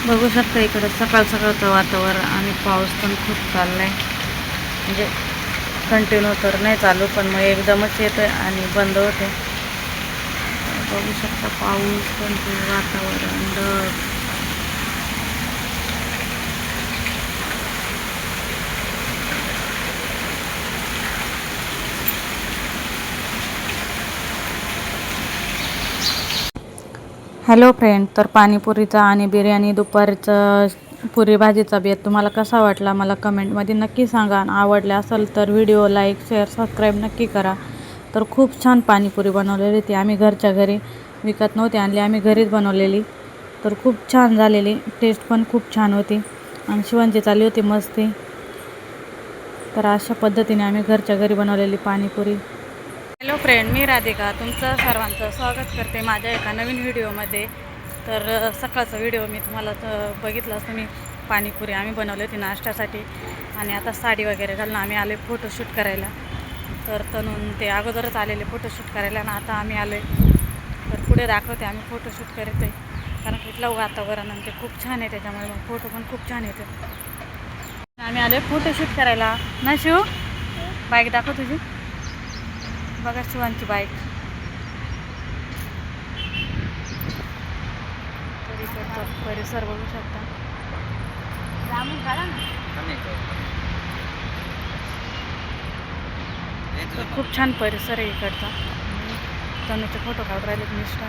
बघू शकता इकडं सकाळ सकाळचं वातावरण आणि पाऊस पण खूप चाललाय. म्हणजे कंटिन्यू तर नाही चालू, पण मग एकदमच येतोय आणि बंद होते. बघू शकता पाऊस पण वातावरण ढग. हॅलो फ्रेंड, तर पाणीपुरीचा आणि बिर्याणी दुपारचं पुरी भाजीचा बेत तुम्हाला कसा वाटला मला कमेंटमध्ये नक्की सांगा. आणि आवडला असेल तर व्हिडिओ लाईक शेअर सबस्क्राईब नक्की करा. तर खूप छान पाणीपुरी बनवलेली ती आम्ही घरच्या घरी, विकत नव्हती आणली, आम्ही घरीच बनवलेली. तर खूप छान झालेली, टेस्ट पण खूप छान होती आणि शिवणची चालली होती मस्ती. तर अशा पद्धतीने आम्ही घरच्या घरी बनवलेली पाणीपुरी. हॅलो फ्रेंड, मी राधिका तुमचं सर्वांचं स्वागत करते माझ्या एका नवीन व्हिडिओमध्ये. तर सकाळचा व्हिडिओ मी तुम्हाला बघितलं असतं. मी पाणीपुरी आम्ही बनवली होती नाश्त्यासाठी आणि आता साडी वगैरे घालून आम्ही आलो फोटोशूट करायला. तर तनून ते अगोदरच आलेले फोटोशूट करायला आणि आता आम्ही आलो आहे. तर पुढे दाखवते आम्ही फोटोशूट करत आहे, कारण इथलं वातावरण आणि ते खूप छान आहे, त्याच्यामुळे मग फोटो पण खूप छान येते. आम्ही आलो आहे फोटोशूट करायला ना. शिव बाईक दाखव तुझी. बघा शिवांची बाईक. तर इकडचा परिसर बघू शकता. खूप छान परिसर आहे इकडचा. तनुचे फोटो काढून राहिलेत मिस्टर.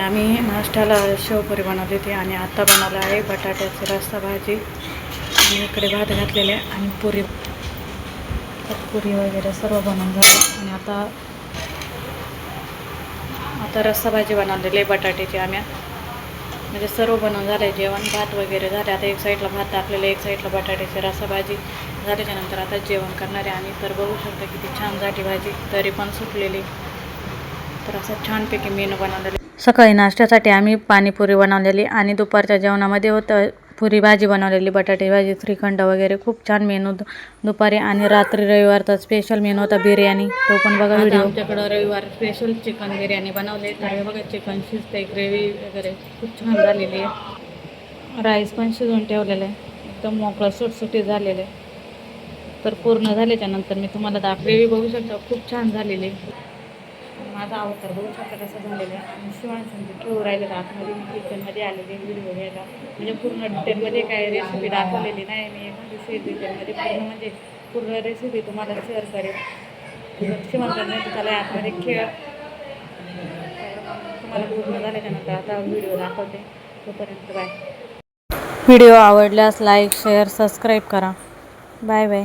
आम्ही नाश्त्याला शेवपुरी बनवली होती आणि आता बनवलं आहे बटाट्याची रस्सा भाजी आणि इकडे भात घातलेले आणि पुरी वगैरे सर्व बनवून झाले. आणि आता रस्सा भाजी बनवलेली आहे बटाट्याची. आम्ही म्हणजे सर्व बनवून झालं आहे, जेवण भात वगैरे झाले. आता एक साईडला भात टाकलेलं, एक साईडला बटाट्याची रस्सा भाजी झाल्याच्यानंतर आता जेवण करणार आहे. आणि तर बघू शकता किती छान झाली भाजी, तरी पण सुटलेली. तर असं छानपैकी मेनू बनवलेली. सकाळी नाश्त्यासाठी आम्ही पाणीपुरी बनवलेली आणि दुपारच्या जेवणामध्ये होतं पुरी भाजी बनवलेली, बटाटे भाजी, श्रीखंड वगैरे. खूप छान मेनू दुपारी. आणि रात्री रविवारचा स्पेशल मेनू होता बिर्याणी, तो पण बघा व्हिडिओ. आमच्याकडं रविवार स्पेशल चिकन बिर्याणी बनवले. तर बघा चिकन शिजते, ग्रेव्ही वगैरे खूप छान झालेली आहे. राईस पण शिजवून ठेवलेलं आहे, एकदम मोकळं सुटसुटीत झालेलं आहे. तर पूर्ण झाल्याच्या नंतर मी तुम्हाला ग्रेव्ही बघू शकता, खूप छान झालेली आहे. माझा अवतार बघू शकता कसं झालेलं आहे. आणि शिवांसाठी ठेवू राहिलेलं आतमध्ये, मी किचनमध्ये आलेले व्हिडिओ घ्यायला. म्हणजे पूर्ण डिटेलमध्ये काय रेसिपी दाखवलेली नाही मी, एखादी डिटेलमध्ये म्हणजे पूर्ण रेसिपी तुम्हाला शेअर करेल. शिवांकडे त्याला आतमध्ये खेळ तुम्हाला पूर्ण झाल्याच्यानंतर आता व्हिडिओ दाखवते. तोपर्यंत बाय. व्हिडिओ आवडल्यास लाईक शेअर सबस्क्राईब करा. Bye bye.